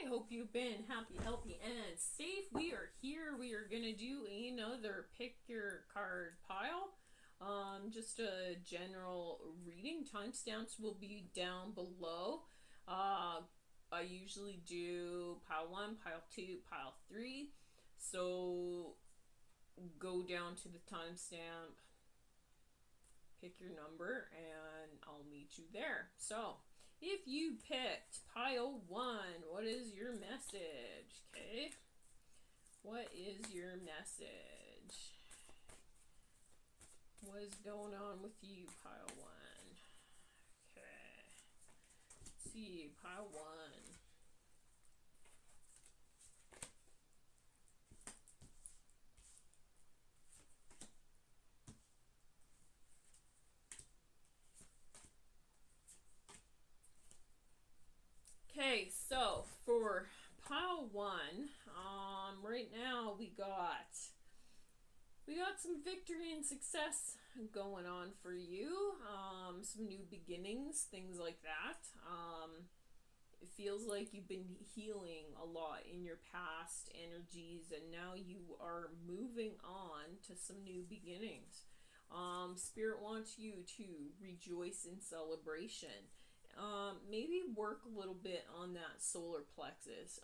hope you've been happy, healthy, and safe. We are here. We are going to do another pick your card pile. Just a general reading. Timestamps will be down below. I usually do pile 1, pile 2, pile 3. So go down to the timestamp, pick your number, and I'll meet you there. So if you picked pile 1, what is your message? Okay. What is your message? What is going on with you, pile 1? Okay. Let's see, pile 1. Okay, so for pile 1, right now we got some victory and success going on for you. Some new beginnings, things like that. It feels like you've been healing a lot in your past energies, and now you are moving on to some new beginnings. Spirit wants you to rejoice in celebration. Maybe work a little bit on that solar plexus.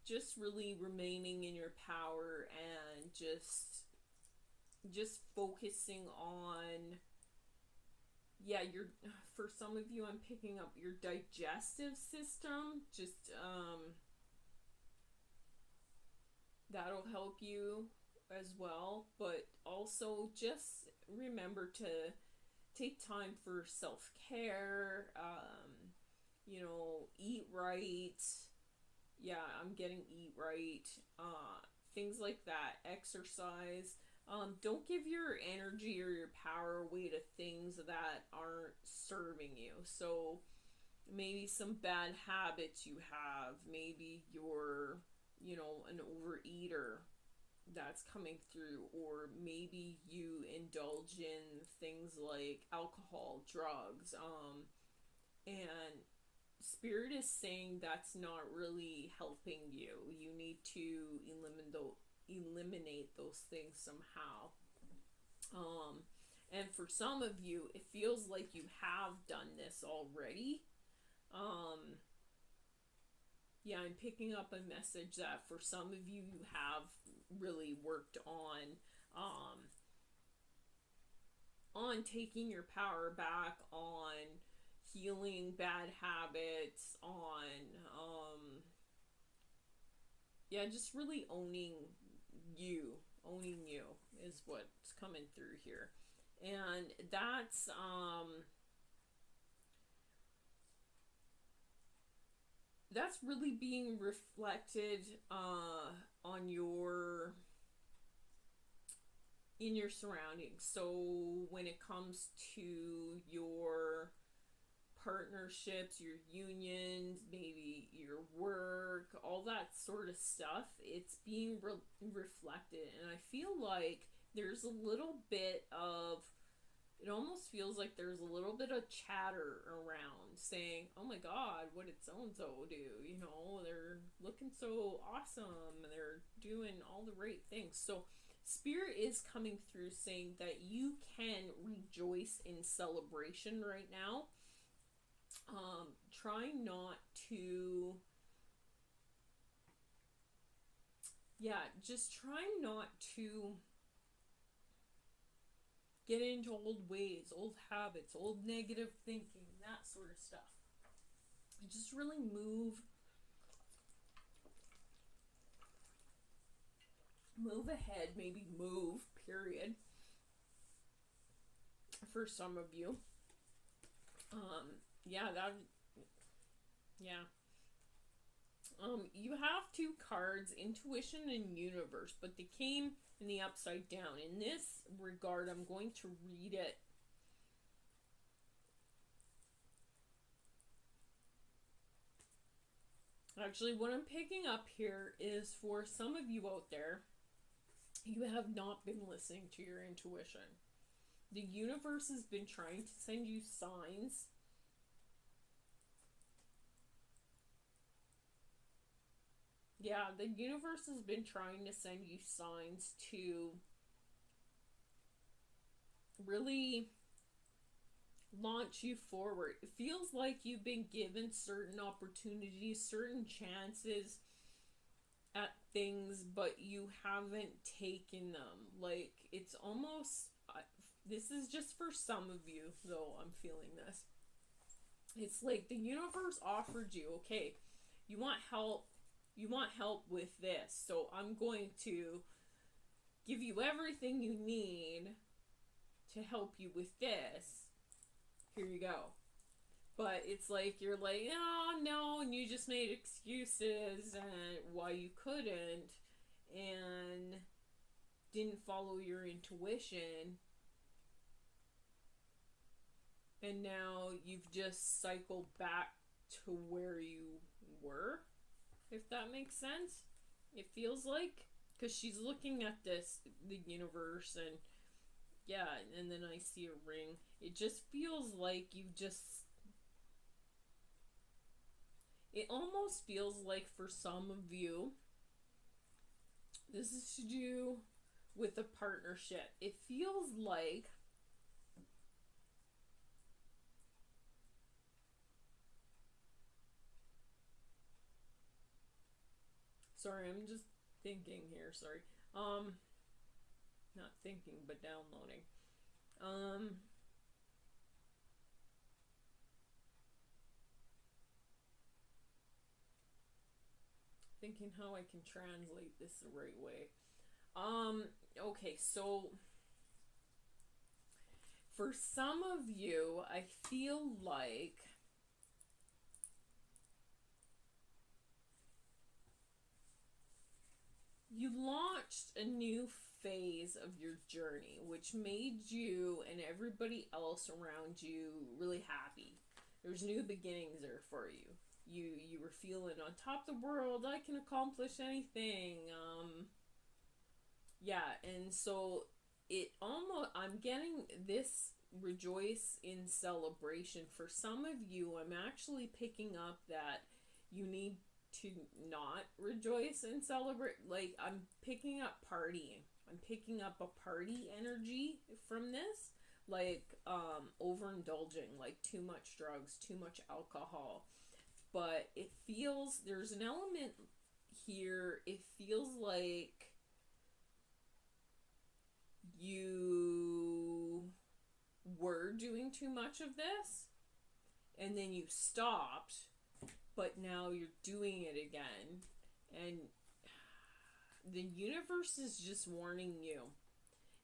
Just really remaining in your power and just focusing on, for some of you, I'm picking up your digestive system. Just that'll help you as well, but also just remember to take time for self-care, eat right. Yeah, I'm getting eat right. Things like that. Exercise. Don't give your energy or your power away to things that aren't serving you. So maybe some bad habits you have. Maybe you're, an overeater that's coming through, or maybe you indulge in things like alcohol, drugs, and Spirit is saying that's not really helping you. You need to eliminate those things somehow. And for some of you, it feels like you have done this already. I'm picking up a message that for some of you, you have really worked on taking your power back, on healing bad habits, on just really owning you is what's coming through here. And that's really being reflected on in your surroundings. So when it comes to your partnerships, your unions, maybe your work, all that sort of stuff, it's being reflected. And I feel like there's a little bit of, it almost feels like there's a little bit of chatter around saying, oh my God, what did so-and-so do? They're looking so awesome. They're doing all the right things. So Spirit is coming through saying that you can rejoice in celebration right now. Try not to, just try not to get into old ways, old habits, old negative thinking, that sort of stuff. Just really move ahead, maybe move, period, for some of you. You have 2 cards, intuition and universe, but they came in the upside down. In this regard, I'm going to read it. Actually, what I'm picking up here is for some of you out there, you have not been listening to your intuition. The universe has been trying to send you signs Yeah, the universe has been trying to send you signs to really launch you forward. It feels like you've been given certain opportunities, certain chances at things, but you haven't taken them. Like, it's almost, this is just for some of you, though, I'm feeling this. It's like the universe offered you, okay, you want help, with this, so I'm going to give you everything you need to help you with this. Here you go. But it's like you're like, oh no, and you just made excuses and why you couldn't, and didn't follow your intuition, and now you've just cycled back to where you were, if that makes sense. It feels like, because she's looking at this, the universe, and yeah, and then I see a ring. It just feels like you've just, it almost feels like for some of you, this is to do with a partnership. It feels like sorry, I'm just thinking here, sorry. Not thinking, but downloading. Thinking how I can translate this the right way. Okay, so for some of you, I feel like you launched a new phase of your journey, which made you and everybody else around you really happy. There's new beginnings there for you. You were feeling on top of the world. I can accomplish anything. Yeah, and so it almost, I'm getting this rejoice in celebration. For some of you, I'm actually picking up that you need to not rejoice and celebrate. Like, I'm picking up partying. I'm picking up a party energy from this. Like, overindulging, like too much drugs, too much alcohol. But it feels, there's an element here, it feels like you were doing too much of this and then you stopped, but now you're doing it again, and the universe is just warning you,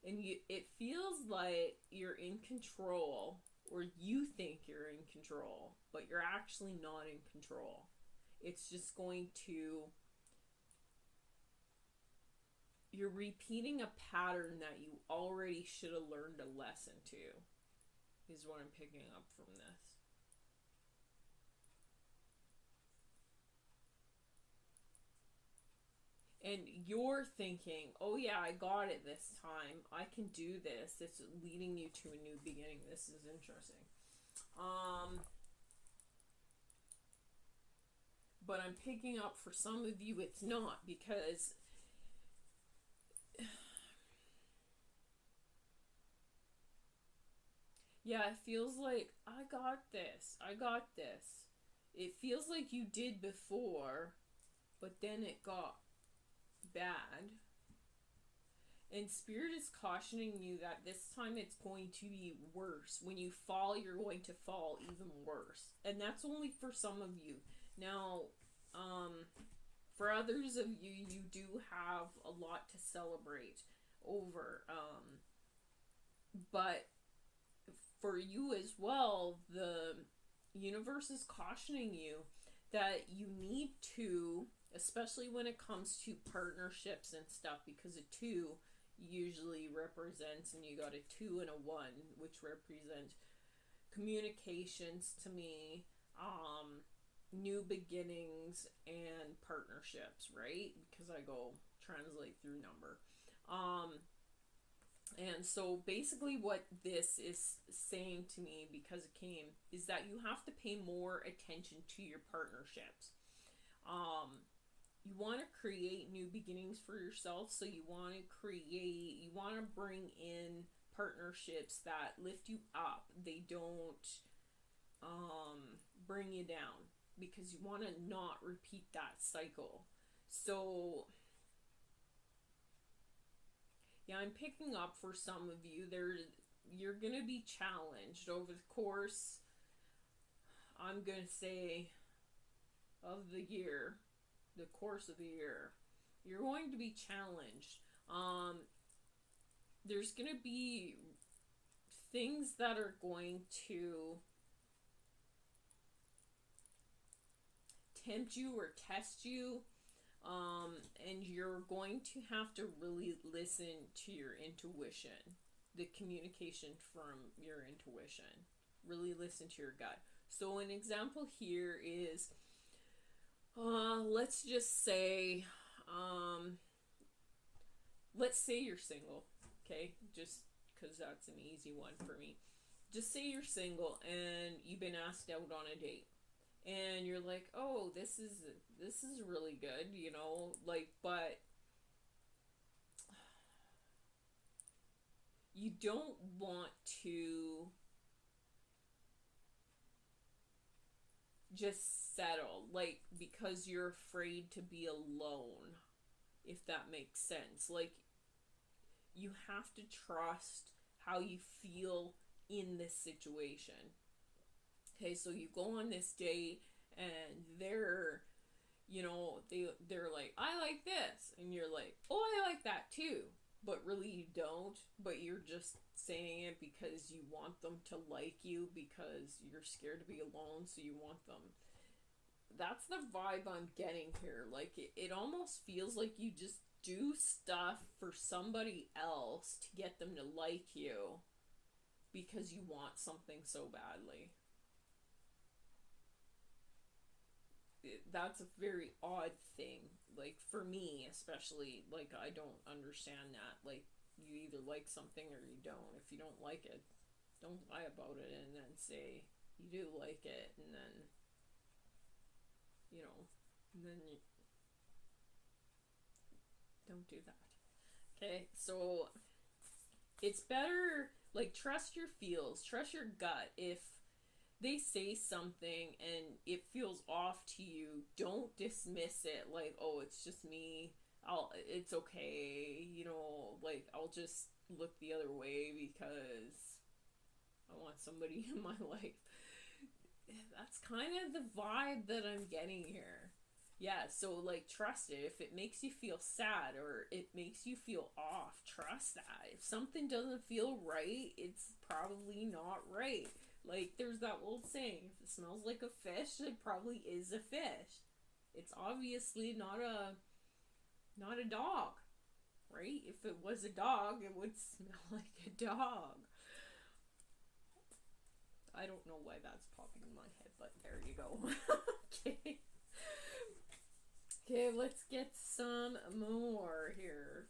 and it feels like you're in control, or you think you're in control, but you're actually not in control. It's just going to, you're repeating a pattern that you already should have learned a lesson to, is what I'm picking up from this. And you're thinking, oh yeah, I got it this time. I can do this. It's leading you to a new beginning. This is interesting. But I'm picking up for some of you it's not, because yeah, it feels like I got this. I got this. It feels like you did before, but then it got bad. And Spirit is cautioning you that this time it's going to be worse. When you fall, you're going to fall even worse. And that's only for some of you. Now, for others of you, you do have a lot to celebrate over. But for you as well, the universe is cautioning you that you need to, especially when it comes to partnerships and stuff, because a 2 usually represents, and you got a 2 and a 1, which represent communications to me, new beginnings and partnerships, right? Because I go translate through number. And so basically what this is saying to me, because it came, is that you have to pay more attention to your partnerships. you want to create new beginnings for yourself. So you want to bring in partnerships that lift you up. They don't bring you down, because you want to not repeat that cycle. So yeah, I'm picking up for some of you, you're gonna be challenged over the course, I'm gonna say, of the year, the course of the year. You're going to be challenged. There's gonna be things that are going to tempt you or test you, and you're going to have to really listen to your intuition, the communication from your intuition. Really listen to your gut. So an example here is, let's just say, let's say you're single, okay? Just because that's an easy one for me. Just say you're single and you've been asked out on a date. And you're like, oh, this is really good, you know, like, but you don't want to just settle, like, because you're afraid to be alone, if that makes sense. Like, you have to trust how you feel in this situation. Okay, so you go on this date and they're, you know, they're like, I like this, and you're like, oh, I like that too, but really you don't, but you're just saying it because you want them to like you, because you're scared to be alone, so you want them. That's the vibe I'm getting here. Like, it almost feels like you just do stuff for somebody else to get them to like you, because you want something so badly. That's a very odd thing. Like, for me especially, like, I don't understand that. Like, you either like something or you don't. If you don't like it, don't lie about it and then say you do like it, and then, you know, then you don't do that. Okay, so it's better, like, trust your feels, trust your gut. If they say something and it feels off to you, don't dismiss it like, oh, it's just me, it's okay, you know, like, I'll just look the other way because I want somebody in my life. That's kind of the vibe that I'm getting here. Yeah, so, like, trust it. If it makes you feel sad or it makes you feel off, trust that. If something doesn't feel right, it's probably not right. Like, there's that old saying, if it smells like a fish, it probably is a fish. It's obviously not a dog, right? If it was a dog, it would smell like a dog. I don't know why that's popping in my head, but there you go. Okay. Okay, let's get some more here.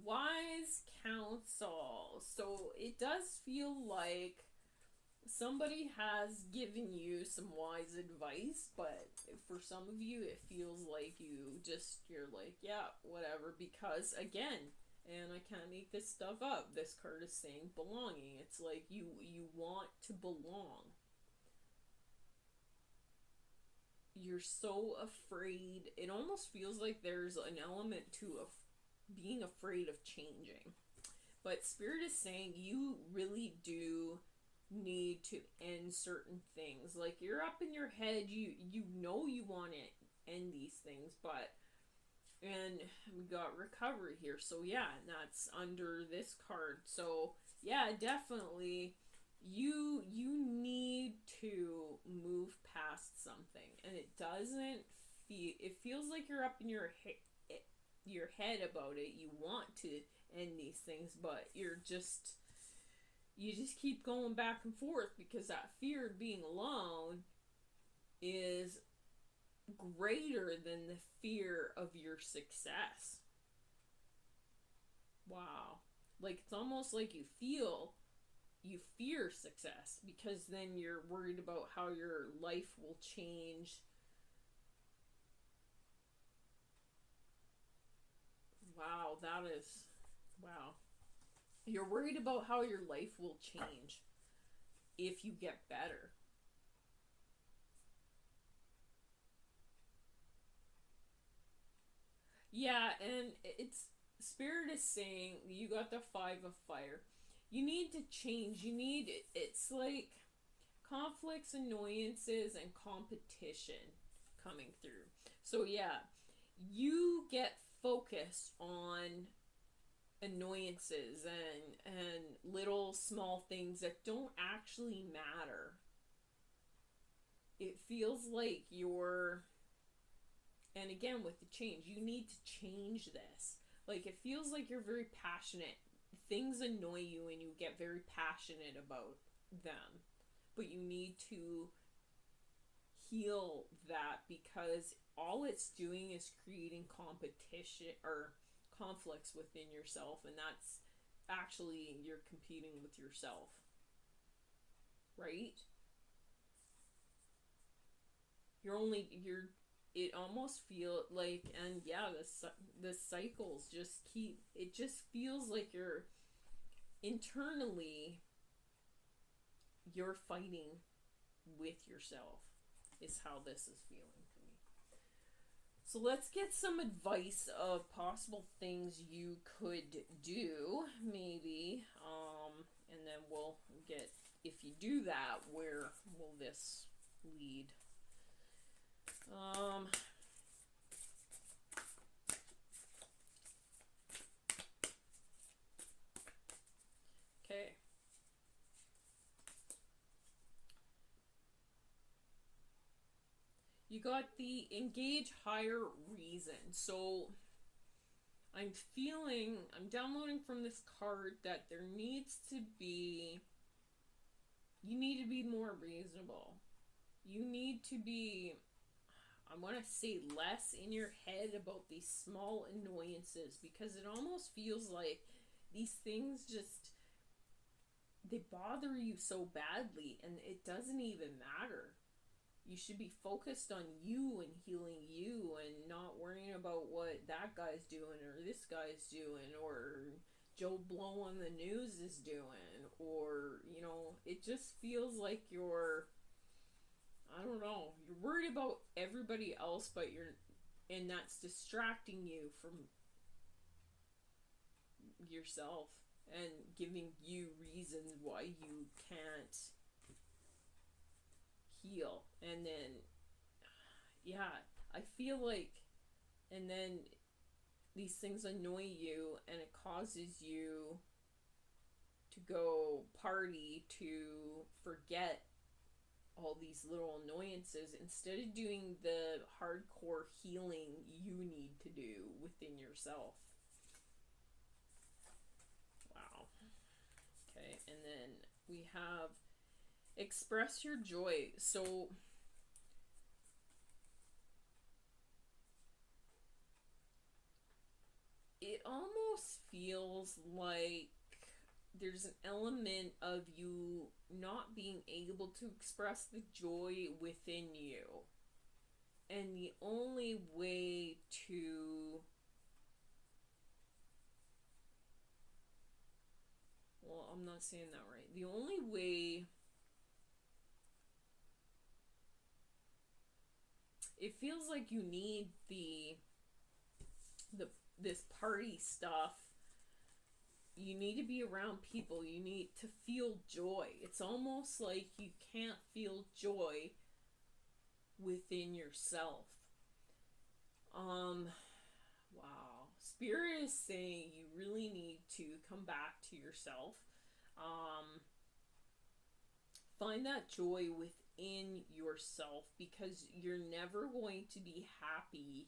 Wise counsel. So it does feel like somebody has given you some wise advice, but for some of you it feels like you're like, yeah, whatever, because again, and I can't make this stuff up, this card is saying belonging. It's like you want to belong. You're so afraid. It almost feels like there's an element to being afraid of changing. But Spirit is saying you really do need to end certain things. Like, you're up in your head, you know you want to end these things, but, and we got recovery here, so yeah, that's under this card. So yeah, definitely you need to move past something, and it doesn't feel, it feels like you're up in your head about it. You want to end these things, but you just keep going back and forth, because that fear of being alone is greater than the fear of your success. Wow. Like, it's almost like you fear success, because then you're worried about how your life will change that is, wow. You're worried about how your life will change if you get better. Yeah, and it's, Spirit is saying you got the Five of Fire. You need to change. You need, it's like conflicts, annoyances, and competition coming through. So yeah, you get focused on annoyances and little small things that don't actually matter. It feels like you're, and again with the change, you need to change this. Like, it feels like you're very passionate. Things annoy you and you get very passionate about them, but you need to heal that, because all it's doing is creating competition or conflicts within yourself, and that's actually, you're competing with yourself, right? You're it almost feel like, and yeah, the cycles just keep, it just feels like you're internally, you're fighting with yourself, is how this is feeling to me. So let's get some advice of possible things you could do, maybe, and then we'll get, if you do that, where will this lead? Okay. You got the engage higher reason. So I'm downloading from this card that there needs to be, you need to be more reasonable. You need to be, I want to say, less in your head about these small annoyances, because it almost feels like these things just, they bother you so badly and it doesn't even matter. You should be focused on you and healing you and not worrying about what that guy's doing or this guy's doing or Joe Blow on the news is doing, or, it just feels like you're, I don't know, you're worried about everybody else, but and that's distracting you from yourself and giving you reasons why you can't heal. And then, yeah, I feel like, and then these things annoy you and it causes you to go party to forget all these little annoyances instead of doing the hardcore healing you need to do within yourself. Wow. Okay, and then we have express your joy. So it almost feels like there's an element of you not being able to express the joy within you. And the only way to, well, I'm not saying that right. The only way, it feels like you need this party stuff. You need to be around people. You need to feel joy. It's almost like you can't feel joy within yourself. Wow. Spirit is saying you really need to come back to yourself. Find that joy within yourself, because you're never going to be happy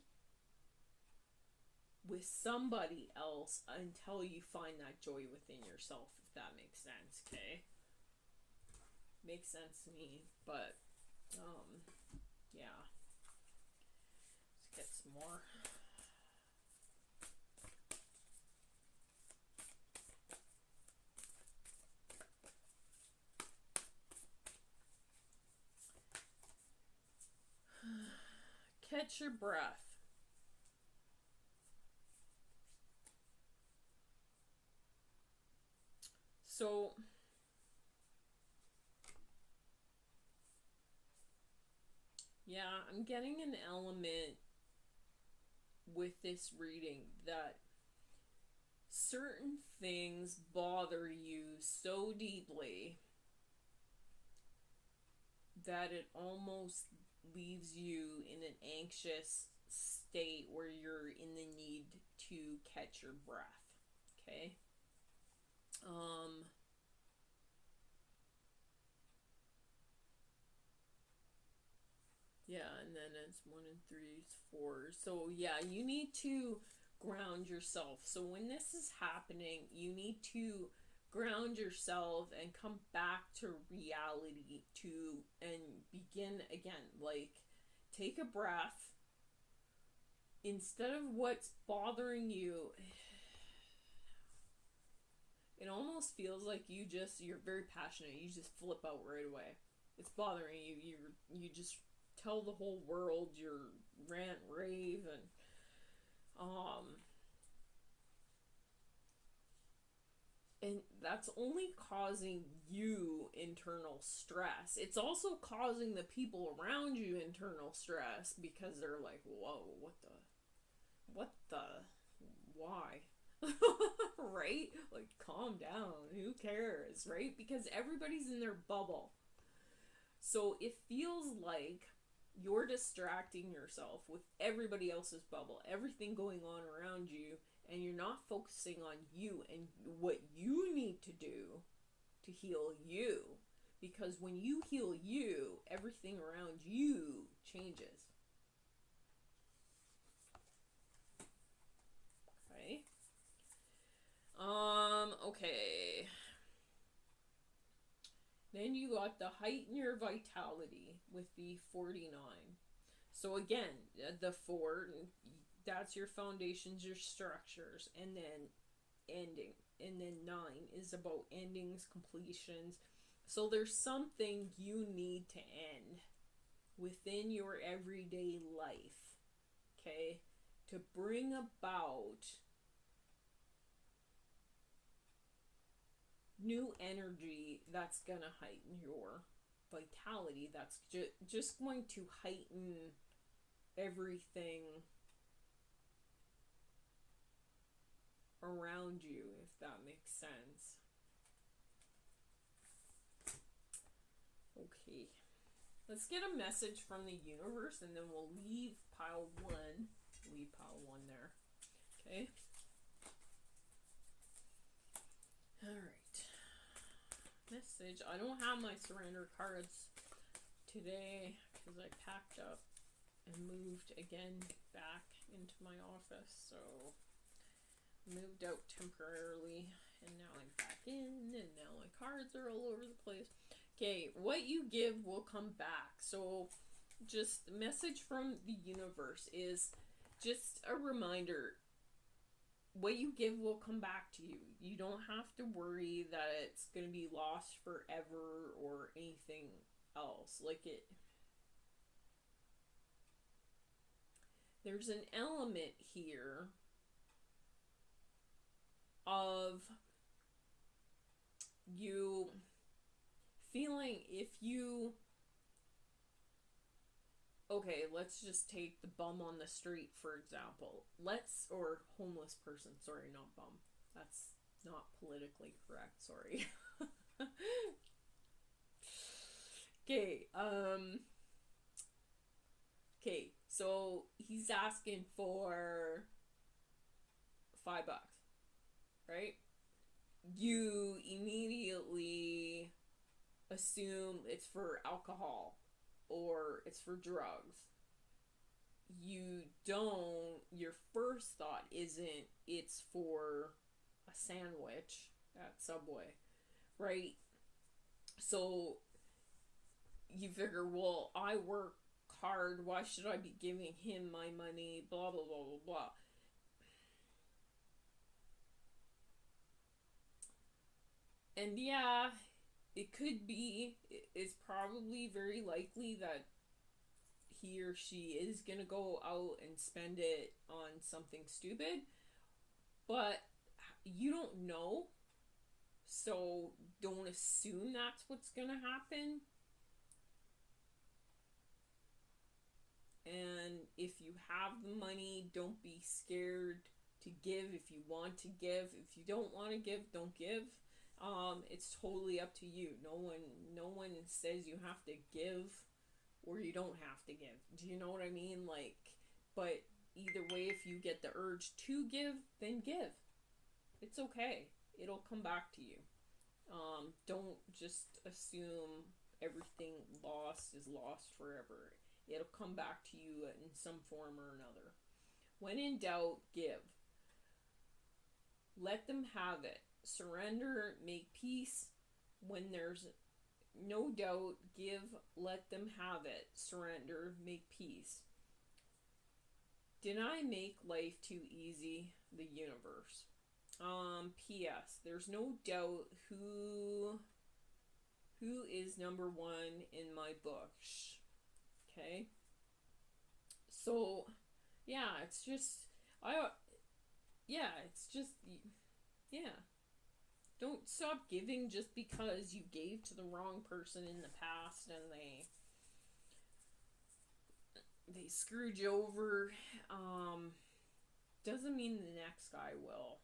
with somebody else until you find that joy within yourself, if that makes sense. Okay, makes sense to me. But yeah, let's get some more. Catch your breath. So, yeah, I'm getting an element with this reading that certain things bother you so deeply that it almost leaves you in an anxious state where you're in the need to catch your breath. Okay? Um, yeah, and then it's 1 and 3 is 4. So, yeah, you need to ground yourself. So, when this is happening, you need to ground yourself and come back to reality and begin again. Like, take a breath. Instead of what's bothering you, it almost feels like you're very passionate. You just flip out right away. It's bothering you. You just tell the whole world your rant, rave, and that's only causing you internal stress. It's also causing the people around you internal stress because they're like, whoa, what the, why? Right? Like, calm down. Who cares? Right? Because everybody's in their bubble. So it feels like you're distracting yourself with everybody else's bubble, everything going on around you, and you're not focusing on you and what you need to do to heal you. Because when you heal you, everything around you changes. Okay. Okay. Then you got the heighten your vitality with the 49. So again, the 4, that's your foundations, your structures, and then ending. And then 9 is about endings, completions. So there's something you need to end within your everyday life, okay, to bring about new energy that's gonna heighten your vitality, that's just going to heighten everything around you, if that makes sense. Okay, let's get a message from the universe and then we'll leave pile 1 there. Okay, all right, message. I don't have my surrender cards today because I packed up and moved again back into my office, so moved out temporarily and now I'm back in and now my cards are all over the place. Okay, what you give will come back. So just the message from the universe is just a reminder, what you give will come back to you. You don't have to worry that it's going to be lost forever or anything else. There's an element here of you feeling, if you, okay, let's just take the bum on the street for example. Or homeless person, sorry, not bum. That's not politically correct, sorry. Okay, okay, so he's asking for $5, right? You immediately assume it's for alcohol or it's for drugs. Your first thought isn't it's for a sandwich at Subway, right? So you figure, well, I work hard, why should I be giving him my money, blah blah blah blah blah. And yeah, it's probably very likely that he or she is gonna go out and spend it on something stupid, but you don't know. So don't assume that's what's going to happen. And if you have the money, don't be scared to give if you want to give. If you don't want to give, don't give. It's totally up to you. No one says you have to give or you don't have to give. Do you know what I mean? Like, but either way, if you get the urge to give, then give. It's okay. It'll come back to you. Don't just assume everything lost is lost forever. It'll come back to you in some form or another. When in doubt, give. Let them have it. Surrender, make peace. When there's no doubt, give, let them have it. Surrender, make peace. Did I make life too easy? The universe. P.S. There's no doubt who is number one in my book. Okay? So, yeah, it's just, yeah. Don't stop giving just because you gave to the wrong person in the past and they screwed you over. Doesn't mean the next guy will.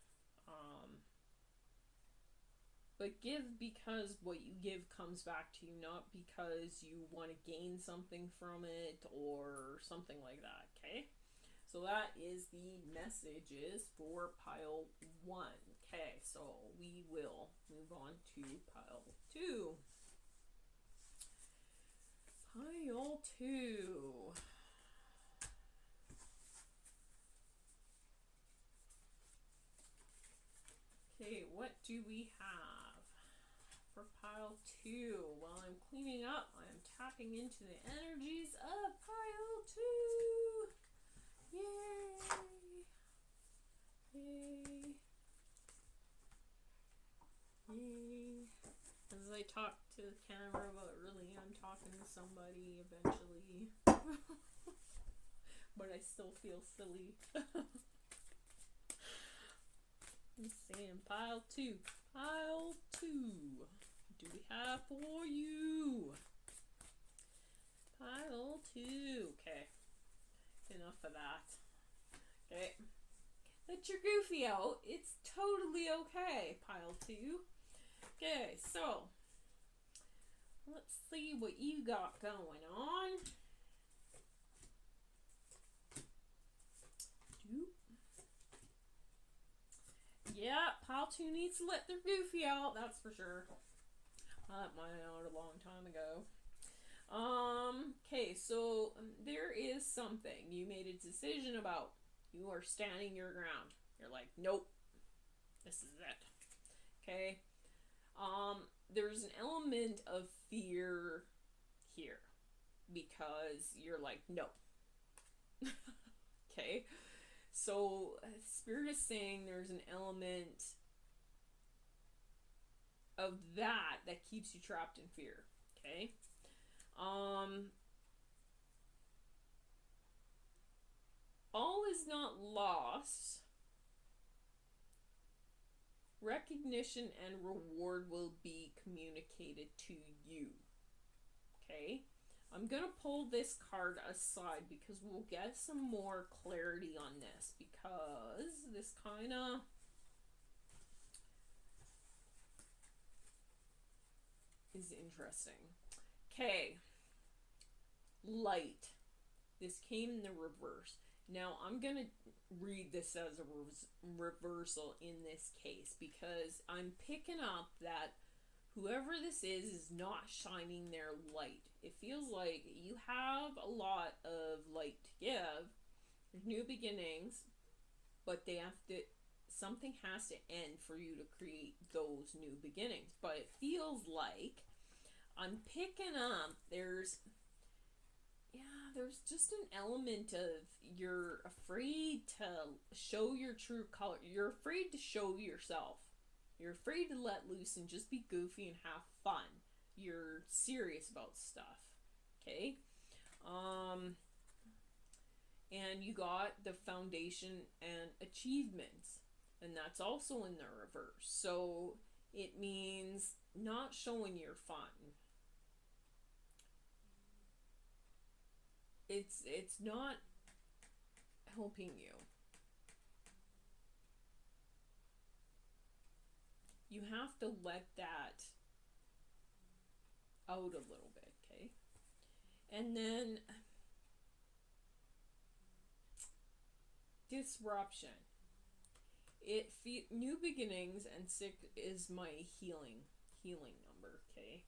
But give because what you give comes back to you, not because you want to gain something from it or something like that, okay? So that is the messages for pile 1. Okay, so we will move on to pile 2. Pile 2. Okay, what do we have for pile 2? While I'm cleaning up, I'm tapping into the energies of pile 2. Yay! Yay! Yay! As I talk to the camera, but really I'm talking to somebody eventually. But I still feel silly. I'm saying pile 2. Pile 2. Do we have for you? Pile 2. Okay. Enough of that. Okay. Let your goofy out. It's totally okay. Pile 2. Okay, so let's see what you got going on. Yeah, pile 2 needs to let their goofy out, that's for sure. I let mine out a long time ago. Okay, so there is something you made a decision about. You are standing your ground. You're like, nope, this is it. Okay? There's an element of fear here because you're like, no. Okay? So, Spirit is saying there's an element of that keeps you trapped in fear. Okay? All is not lost. Recognition and reward will be communicated to you. Okay? I'm going to pull this card aside because we'll get some more clarity on this, because this kind of is interesting. Okay. Light. This came in the reverse. Now, I'm going to read this as a reversal in this case because I'm picking up that whoever this is not shining their light. It feels like you have a lot of light to give. There's new beginnings, but something has to end for you to create those new beginnings. But it feels like I'm picking up there's just an element of you're afraid to show your true color. You're afraid to show yourself. You're afraid to let loose and just be goofy and have fun. You're serious about stuff. Okay? And you got the foundation and achievements. And that's also in the reverse. So It means not showing your fun. It's not helping you. You have to let that out a little bit, okay? And then disruption. New beginnings, and 6 is my healing number, okay?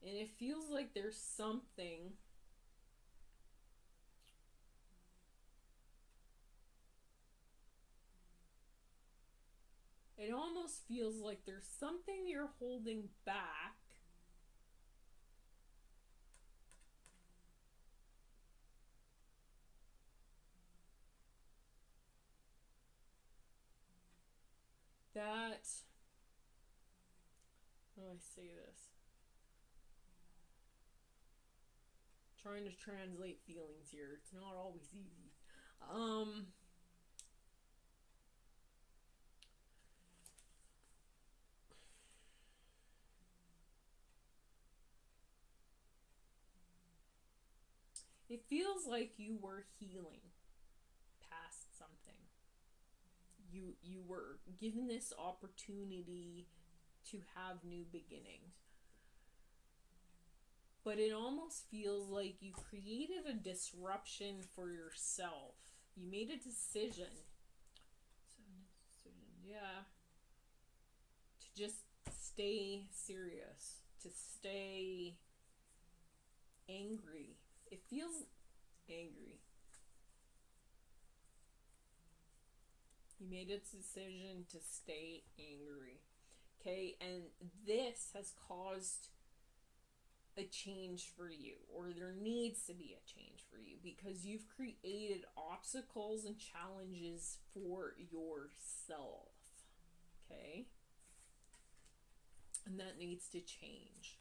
And it feels like there's something it almost feels like there's something you're holding back. That, how do I say this? Trying to translate feelings here. It's not always easy. It feels like you were healing past something. You were given this opportunity to have new beginnings. But it almost feels like you created a disruption for yourself. You made a decision. Yeah. To just stay serious. To stay angry. It feels angry. You made a decision to stay angry. Okay, and this has caused a change for you, or there needs to be a change for you, because you've created obstacles and challenges for yourself. Okay? And that needs to change.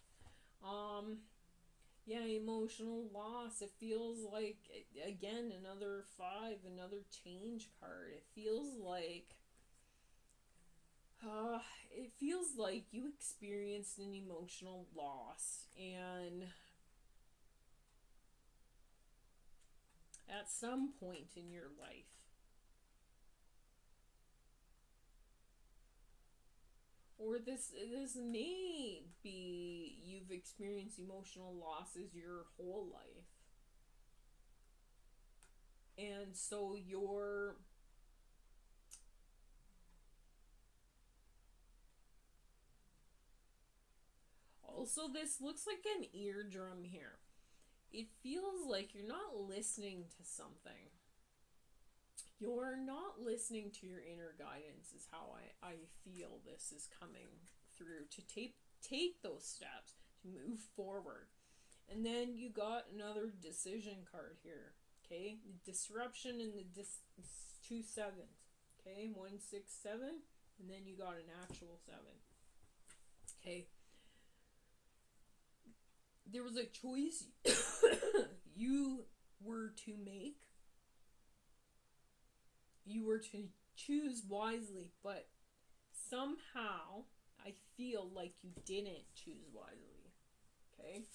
Yeah, emotional loss. It feels like, again, another 5, another change card. It feels like you experienced an emotional loss, and at some point in your life, or this may be you've experienced emotional losses your whole life, and so you're also, this looks like an eardrum here. It feels like you're not listening to something. You're not listening to your inner guidance, is how I feel this is coming through, to take those steps, to move forward. And then you got another decision card here, okay? The disruption and the 2 sevens, okay? 1, 6, 7, and then you got an actual 7, okay? There was a choice you were to make. You were to choose wisely, but somehow I feel like you didn't choose wisely. Okay?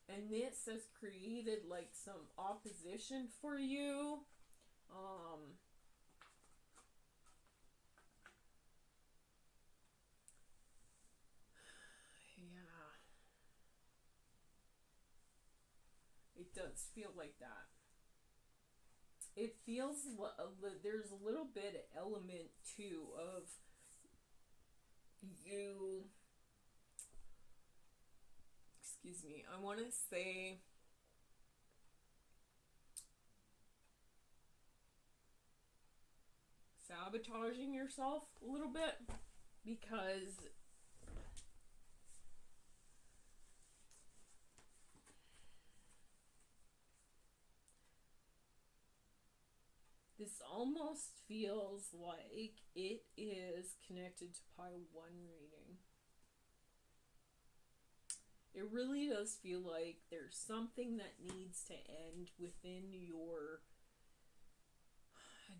And this has created like some opposition for you. Yeah. It does feel like that. It feels there's a little bit of element too of you, excuse me, I want to say sabotaging yourself a little bit, because this almost feels like it is connected to pile 1 reading. It really does feel like there's something that needs to end within your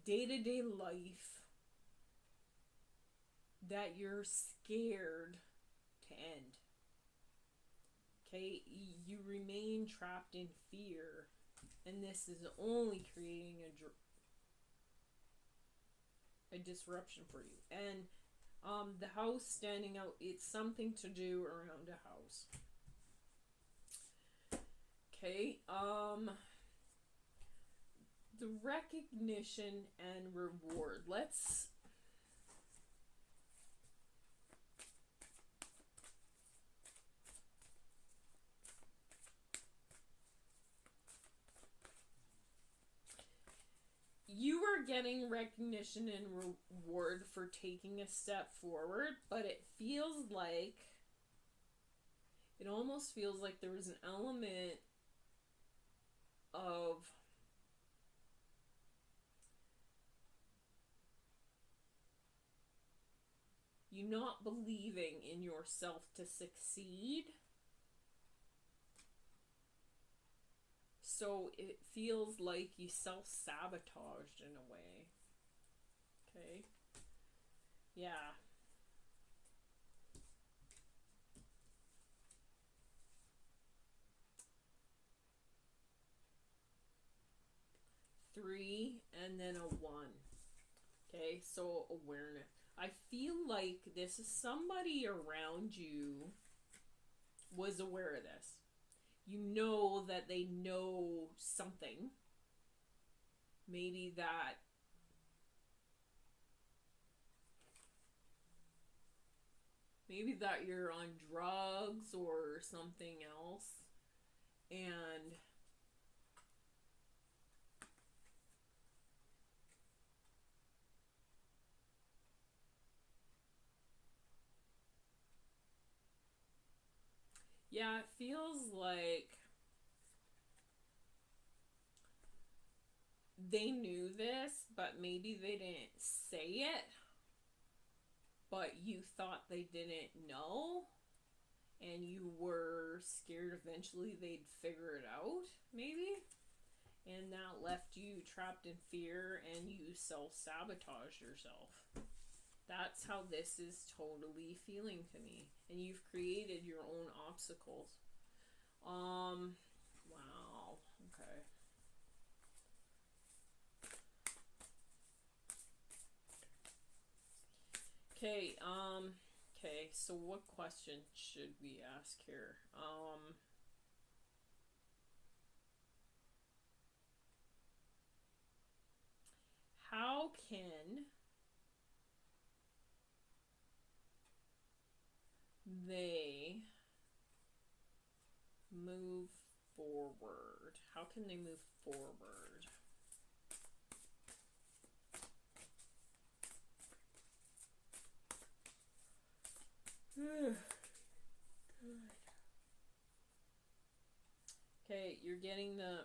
day-to-day life that you're scared to end. Okay, you remain trapped in fear, and this is only creating a disruption for you. And the house standing out, it's something to do around a house. Okay, the recognition and reward. You are getting recognition and reward for taking a step forward, but it almost feels like there was an element of you not believing in yourself to succeed. So it feels like you self-sabotaged in a way. Okay? Yeah. Three and then a one. Okay, so awareness. I feel like this is somebody around you was aware of this. You know that they know something. Maybe that you're on drugs or something else. And yeah, it feels like they knew this, but maybe they didn't say it, but you thought they didn't know, and you were scared eventually they'd figure it out, maybe, and that left you trapped in fear and you self-sabotage yourself. That's how this is totally feeling to me. And you've created your own obstacles. Wow. Okay. Okay, so what question should we ask here? How can they move forward? How can they move forward? Okay, you're getting the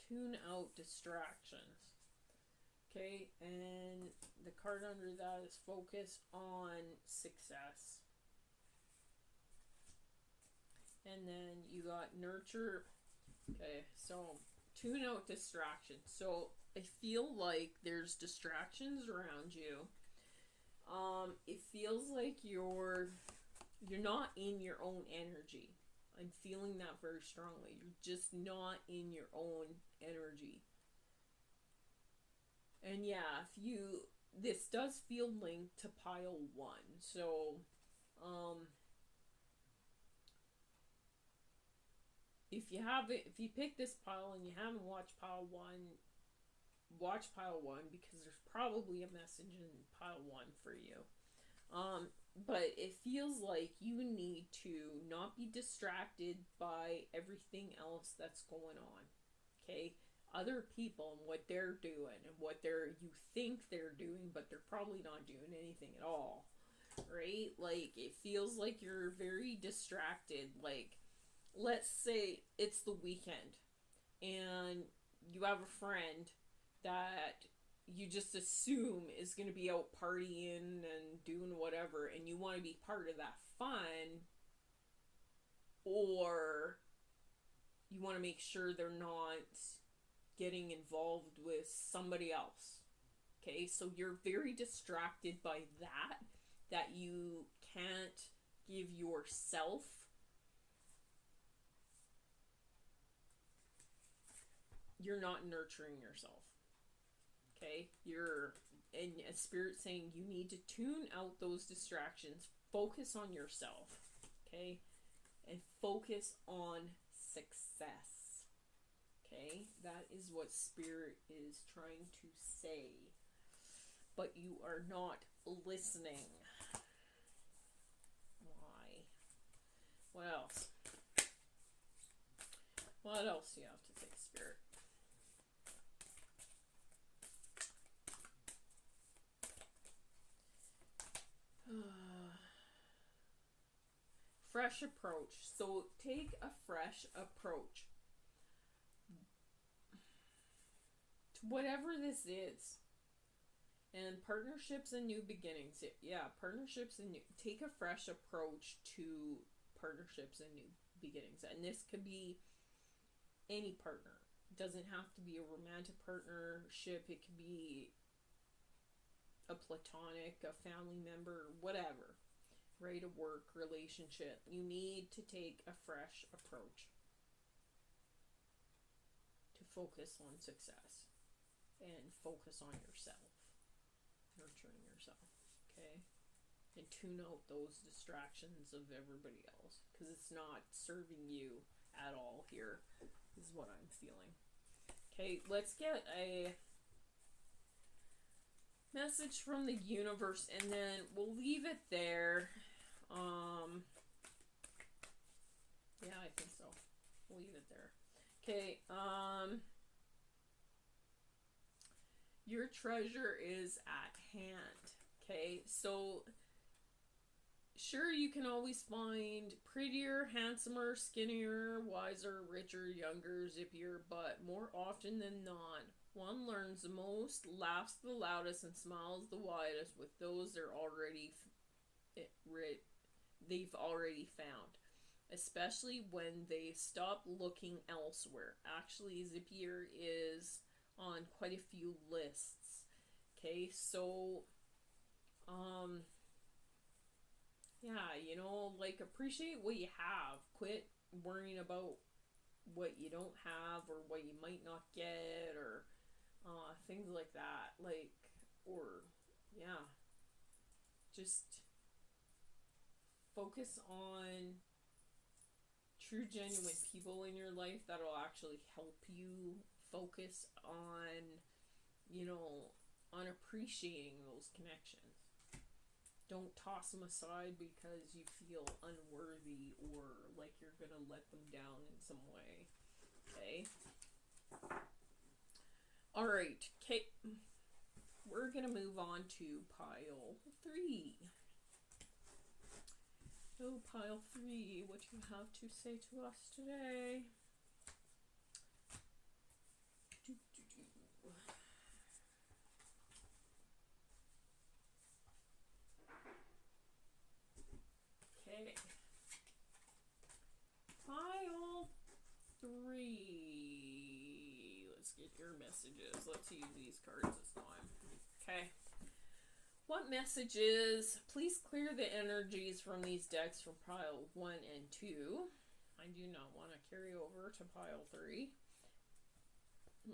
tune out distractions. Okay, and the card under that is focus on success. And then you got nurture. Okay, so tune out distractions. So I feel like there's distractions around you. It feels like you're not in your own energy. I'm feeling that very strongly. You're just not in your own energy. And yeah, this does feel linked to pile one. So, if you pick this pile and you haven't watched pile one, watch pile one, because there's probably a message in pile one for you. But it feels like you need to not be distracted by everything else that's going on. Okay? Other people and what they're doing and you think they're doing, but they're probably not doing anything at all. Right? Like, it feels like you're very distracted. Like, let's say it's the weekend and you have a friend that you just assume is going to be out partying and doing whatever, and you want to be part of that fun, or you want to make sure they're not getting involved with somebody else. Okay, so you're very distracted by that you can't give yourself you're not nurturing yourself. Okay, you're in a spirit saying you need to tune out those distractions, focus on yourself, okay, and focus on success. Okay, that is what spirit is trying to say, but you are not listening. Why? What else? What else do you have to say, spirit? Fresh approach. So take a fresh approach to whatever this is. And partnerships and new beginnings. Yeah, partnerships and new. Take a fresh approach to partnerships and new beginnings. And this could be any partner. It doesn't have to be a romantic partnership. It could be a platonic, a family member, whatever. Right? A work relationship. You need to take a fresh approach to focus on success and focus on yourself, nurturing yourself, okay? And tune out those distractions of everybody else, because it's not serving you at all here, is what I'm feeling. Okay, let's get a message from the universe, and then we'll leave it there. Yeah, I think so. We'll leave it there. Okay, your treasure is at hand. Okay, so sure, you can always find prettier, handsomer, skinnier, wiser, richer, younger, zippier, but more often than not, one learns the most, laughs the loudest, and smiles the widest with those they've already found, especially when they stop looking elsewhere. Actually, zippier is on quite a few lists. Okay, so yeah, you know, like, appreciate what you have. Quit worrying about what you don't have or what you might not get, or things like that. Like, or yeah, just focus on true, genuine people in your life that'll actually help you focus on, you know, on appreciating those connections. Don't toss them aside because you feel unworthy or like you're gonna let them down in some way. Okay? Alright, okay. We're gonna move on to pile 3. Oh, pile 3, what do you have to say to us today? Okay. Pile 3. Let's get your messages. Let's use these cards this time. Okay. What messages? Please clear the energies from these decks for pile 1 and 2. I do not want to carry over to pile 3.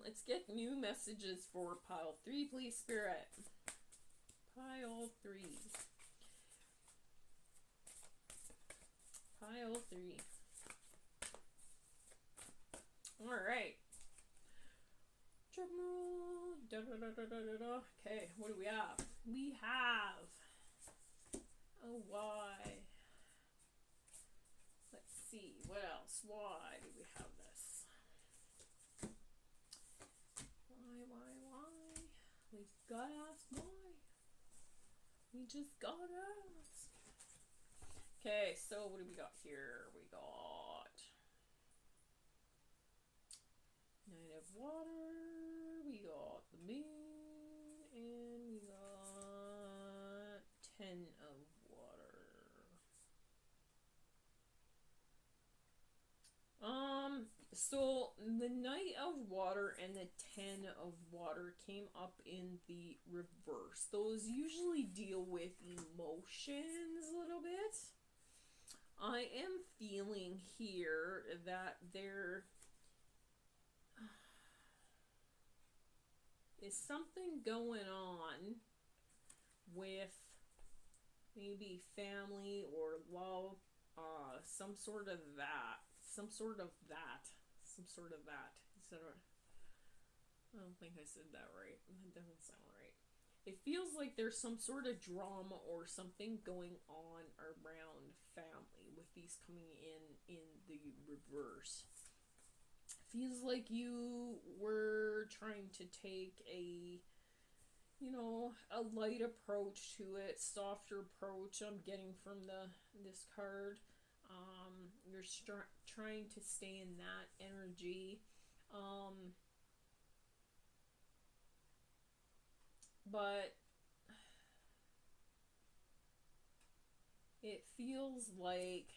Let's get new messages for pile 3, please, Spirit. Pile 3. Pile 3. Alright. Drumroll. Okay, what do we have? We have a Y. Let's see, what else? Why do we have this? Why? We've got to ask why. We just gotta ask. Okay, so what do we got here? We got Knight of Water, we got the Moon, and we got Ten of Water. So the Knight of Water and the Ten of Water came up in the reverse. Those usually deal with emotions a little bit. I am feeling here that there is something going on with maybe family or love, some sort of that. Some sort of that. I don't think I said that right. That doesn't sound right. It feels like there's some sort of drama or something going on around family with these coming in the reverse. Feels like you were trying to take a light approach to it, softer approach. I'm getting from this card. You're trying to stay in that energy. But it feels like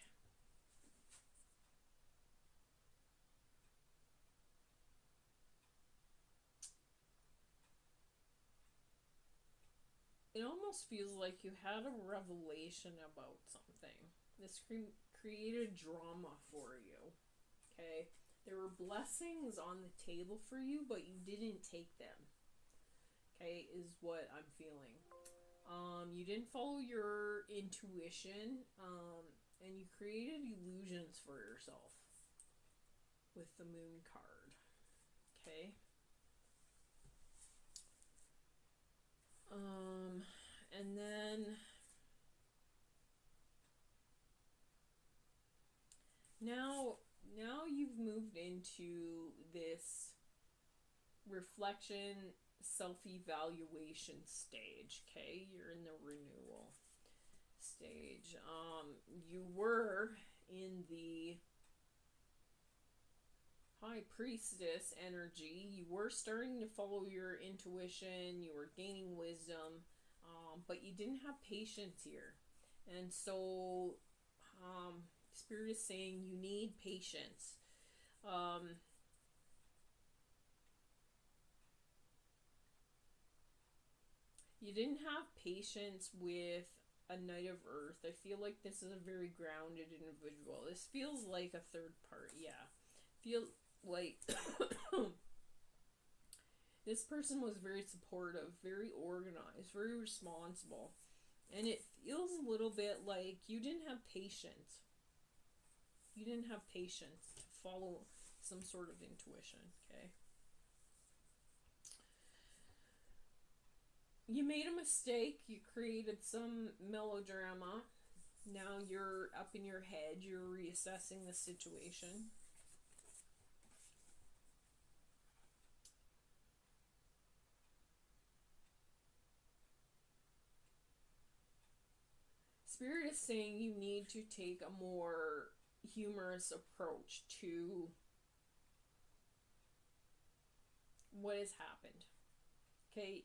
it almost feels like you had a revelation about something. This created drama for you. Okay? There were blessings on the table for you, but you didn't take them. Okay, is what I'm feeling. You didn't follow your intuition, and you created illusions for yourself with the moon card. Okay? And then now you've moved into this reflection, self-evaluation stage. Okay, you're in the renewal stage. You were in the High Priestess energy. You were starting to follow your intuition. You were gaining wisdom, but you didn't have patience here. And so Spirit is saying you need patience. You didn't have patience with a Knight of Earth. I feel like this is a very grounded individual. This feels like a third party. Yeah. Feel like this person was very supportive, very organized, very responsible. And it feels a little bit like you didn't have patience. You didn't have patience to follow some sort of intuition, okay? You made a mistake. You created some melodrama. Now you're up in your head. You're reassessing the situation. Spirit is saying you need to take a more humorous approach to what has happened. Okay,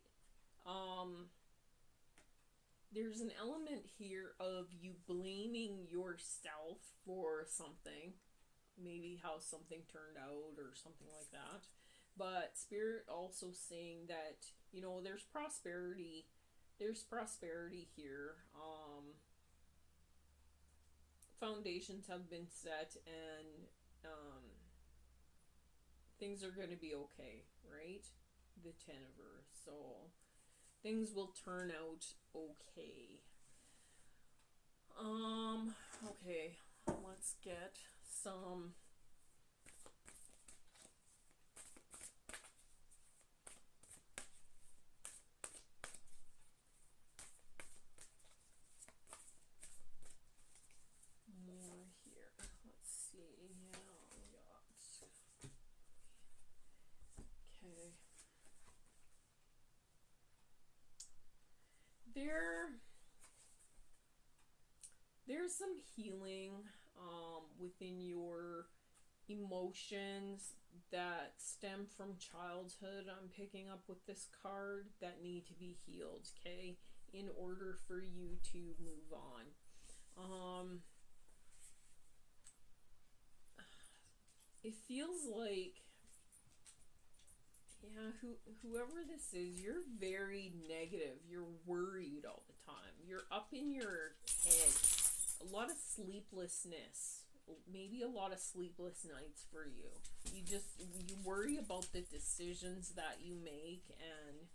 there's an element here of you blaming yourself for something, maybe how something turned out or something like that. But Spirit also saying that, there's prosperity. There's prosperity here. Foundations have been set, and things are going to be okay, right? The Ten of Earth. So things will turn out okay. Okay, let's get some more here. Let's see. Yeah, we got. Okay. There's some healing within your emotions that stem from childhood. I'm picking up with this card that need to be healed, okay, in order for you to move on. it feels like, yeah, whoever this is, you're very negative. You're worried all the time. You're up in your head. A lot of sleeplessness. Maybe a lot of sleepless nights for you. You worry about the decisions that you make, and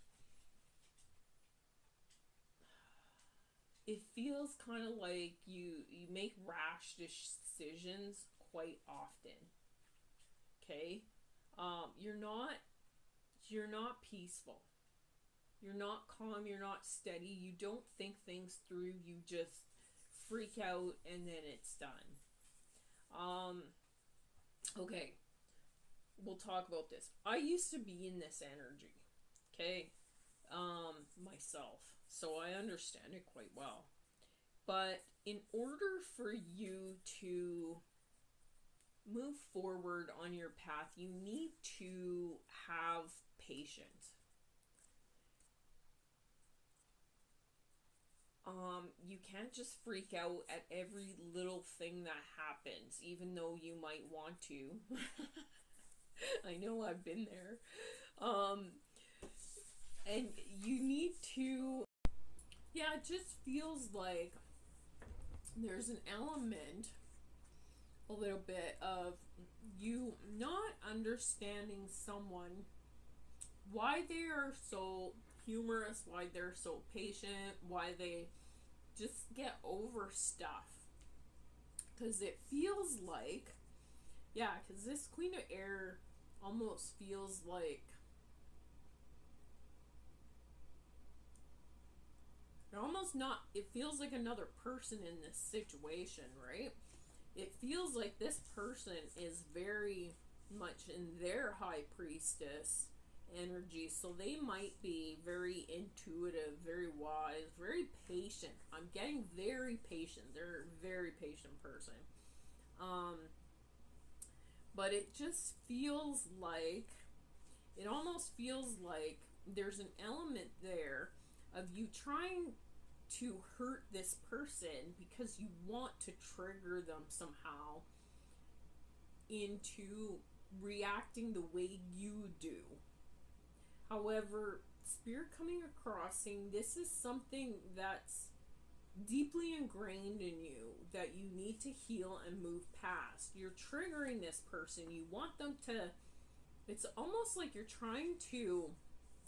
it feels kind of like you make rash decisions quite often. Okay? You're not peaceful. You're not calm, you're not steady, you don't think things through, you just freak out and then it's done. Okay, we'll talk about this. I used to be in this energy, okay, myself, so I understand it quite well. But in order for you to move forward on your path, you need to have patience. You can't just freak out at every little thing that happens, even though you might want to. I know, I've been there. And you need to, yeah, it just feels like there's an element, a little bit, of you not understanding someone, why they are so humorous, why they're so patient, why they just get over stuff. Because it feels like, yeah, because this Queen of Air almost feels like, it feels like another person in this situation, right? It feels like this person is very much in their high priestess energy, so they might be very intuitive, very wise, very patient. I'm getting very patient. They're a very patient person. But it just feels like, it almost feels like there's an element there of you trying to hurt this person because you want to trigger them somehow into reacting the way you do. However, Spirit coming across saying this is something that's deeply ingrained in you that you need to heal and move past. You're triggering this person. You want them to, it's almost like you're trying to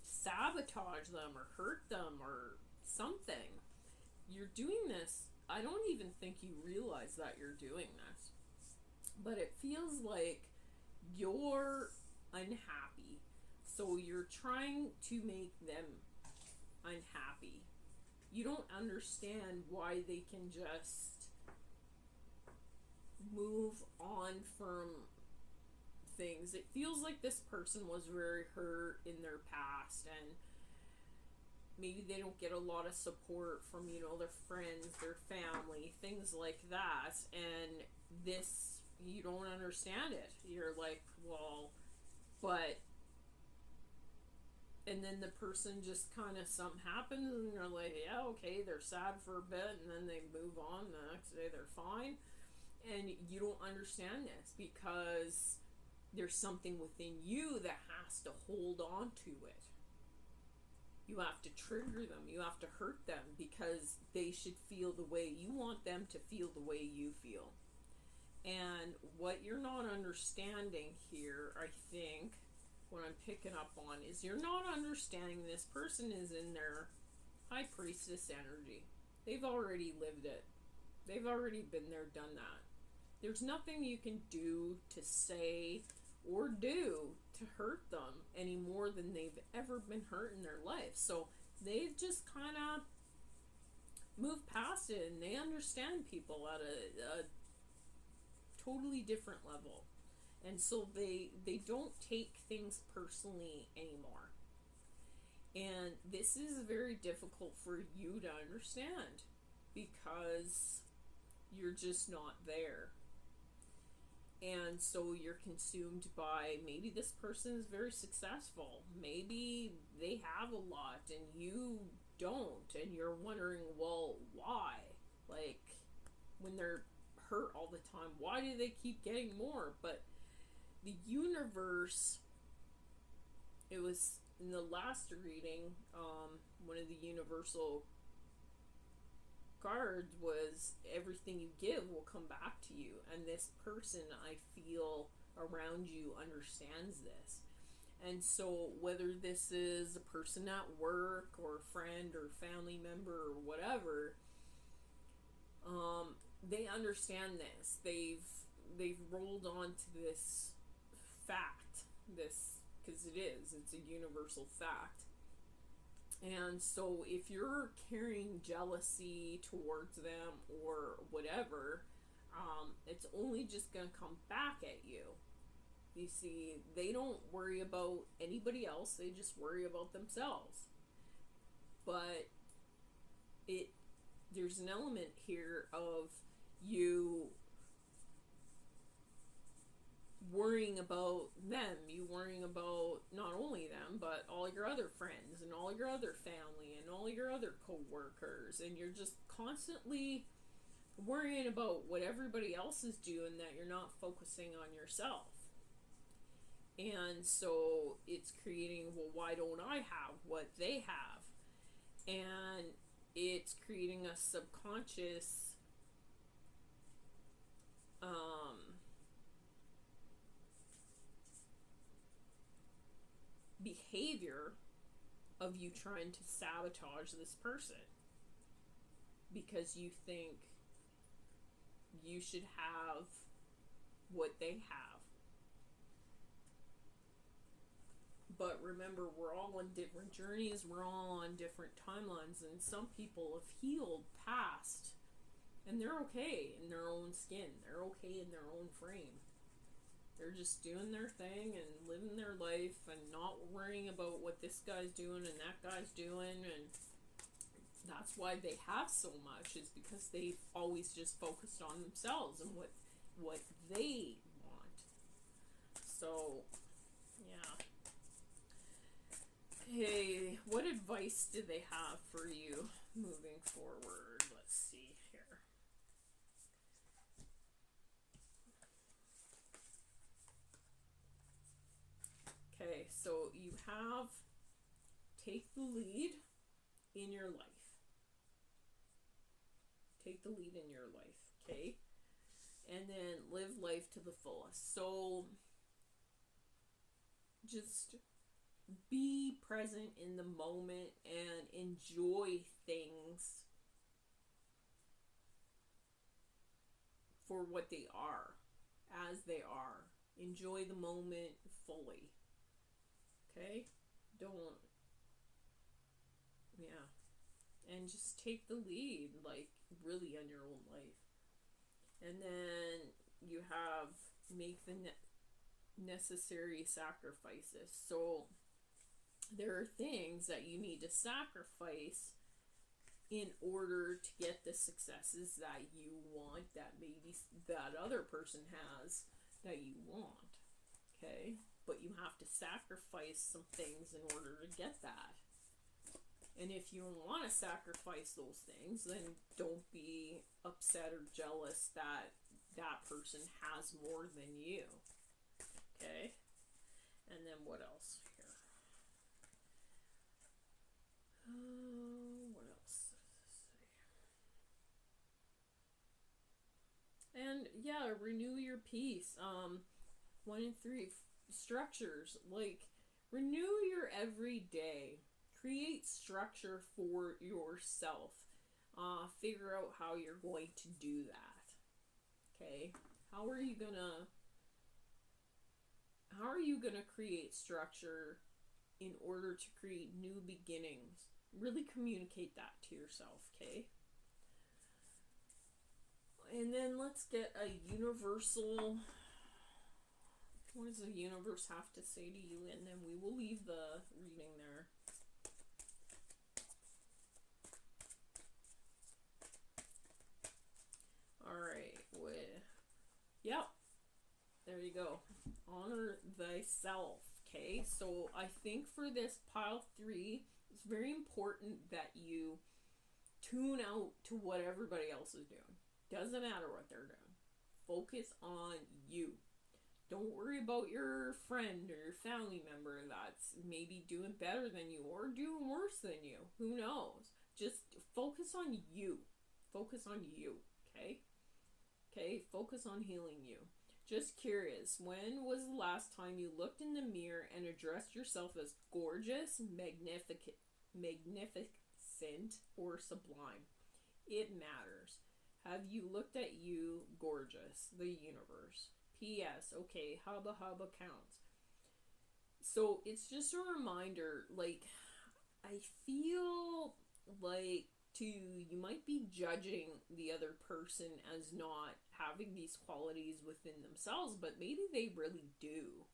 sabotage them or hurt them or something. You're doing this, I don't even think you realize that you're doing this, but it feels like you're unhappy, so you're trying to make them unhappy. You don't understand why they can just move on from things. It feels like this person was very hurt in their past, and maybe they don't get a lot of support from, their friends, their family, things like that. And this, you don't understand it. You're like, well, but, and then the person just kind of, something happens and you're like, yeah, okay, they're sad for a bit, and then they move on. The next day they're fine. And you don't understand this because there's something within you that has to hold on to it. You have to trigger them. You have to hurt them because they should feel the way you want them to feel, the way you feel. And what you're not understanding here, I think, what I'm picking up on, is you're not understanding this person is in their high priestess energy. They've already lived it. They've already been there, done that. There's nothing you can do to say or do to hurt them any more than they've ever been hurt in their life. So they've just kind of moved past it, and they understand people at a totally different level. And so they don't take things personally anymore. And this is very difficult for you to understand because you're just not there. And so you're consumed by, maybe this person is very successful. Maybe they have a lot and you don't. And you're wondering, well, why? Like, when they're hurt all the time, why do they keep getting more? But the universe, it was in the last reading, one of the universal cards was everything you give will come back to you. And this person, I feel, around you understands this. And so whether this is a person at work or a friend or family member or whatever, they understand this. They've rolled on to this fact, this, because it's a universal fact. And so if you're carrying jealousy towards them or whatever, it's only just going to come back at you. You see, they don't worry about anybody else, they just worry about themselves. But there's an element here of you worrying about them, you worrying about not only them, but all your other friends and all your other family and all your other co-workers, and you're just constantly worrying about what everybody else is doing, that you're not focusing on yourself. And so it's creating, well, why don't I have what they have? And it's creating a subconscious behavior of you trying to sabotage this person because you think you should have what they have. But remember, we're all on different journeys, we're all on different timelines, and some people have healed past and they're okay in their own skin, they're okay in their own frame. They're just doing their thing and living their life and not worrying about what this guy's doing and that guy's doing. And that's why they have so much, is because they've always just focused on themselves and what they want. So, yeah. Hey, what advice do they have for you moving forward? Let's see here. Okay, so you have take the lead in your life. Take the lead in your life, okay? And then live life to the fullest. So just be present in the moment and enjoy things for what they are, as they are. Enjoy the moment fully. Okay? Don't, yeah. And just take the lead, like, really on your own life. And then you have make the necessary sacrifices. So there are things that you need to sacrifice in order to get the successes that you want, that maybe that other person has that you want. Okay? But you have to sacrifice some things in order to get that. And if you want to sacrifice those things, then don't be upset or jealous that that person has more than you. Okay? And then what else here? What else does this say? And yeah, renew your peace. 1 and 3 structures, like renew your everyday. Create structure for yourself. Figure out how you're going to do that. Okay? How are you gonna create structure in order to create new beginnings? Really communicate that to yourself, okay? And then let's get a universal. What does the universe have to say to you? And then we will leave the reading there. Alright, yep, there you go. Honor thyself, okay? So I think for this pile 3, it's very important that you tune out to what everybody else is doing. Doesn't matter what they're doing. Focus on you. Don't worry about your friend or your family member that's maybe doing better than you or doing worse than you. Who knows? Just focus on you. Focus on you, okay? Okay, focus on healing you. Just curious, when was the last time you looked in the mirror and addressed yourself as gorgeous, magnificent, or sublime? It matters. Have you looked at you, gorgeous, the universe? P.S. Okay, hubba hubba counts. So it's just a reminder, like, I feel like you might be judging the other person as not having these qualities within themselves, but maybe they really do.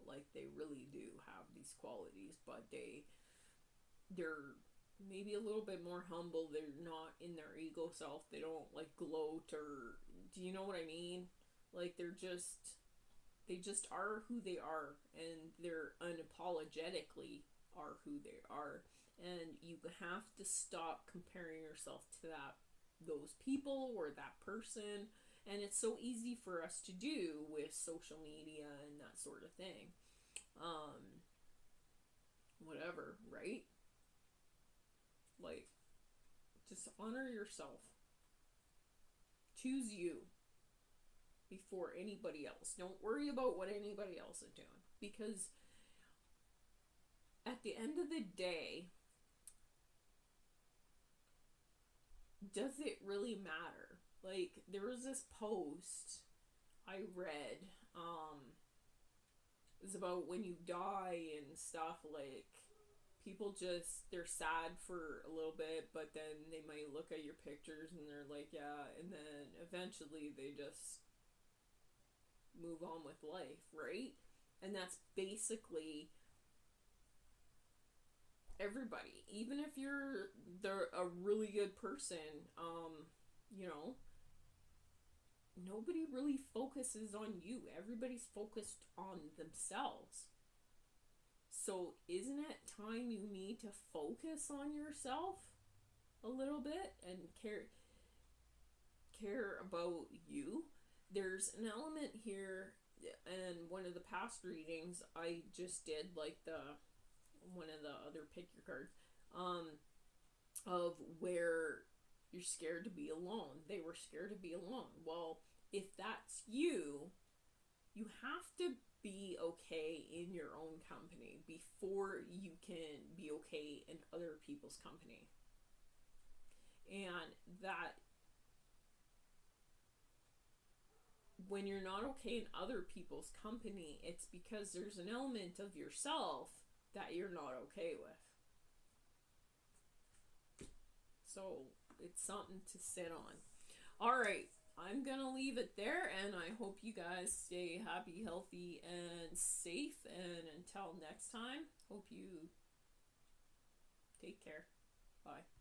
Like, they really do have these qualities, but they're maybe a little bit more humble. They're not in their ego self. They don't like gloat, or do you know what I mean? Like, they just are who they are, and they're unapologetically are who they are. And you have to stop comparing yourself to those people or that person. And it's so easy for us to do with social media and that sort of thing. Whatever, right? Like, just honor yourself. Choose you before anybody else. Don't worry about what anybody else is doing, because at the end of the day, does it really matter? Like, there was this post I read, it was about when you die and stuff. Like, people just, they're sad for a little bit, but then they might look at your pictures and they're like, yeah, and then eventually they just move on with life, right? And that's basically everybody. Even if they're a really good person, nobody really focuses on you. Everybody's focused on themselves. So isn't it time you need to focus on yourself a little bit and care about you? There's an element here, and one of the past readings I just did, like one of the other pick your cards, of where you're scared to be alone. They were scared to be alone. Well, if that's you, you have to be okay in your own company before you can be okay in other people's company. And that when you're not okay in other people's company, it's because there's an element of yourself that you're not okay with. So it's something to sit on. All right, I'm gonna leave it there, and I hope you guys stay happy, healthy, and safe. And until next time, hope you take care. Bye.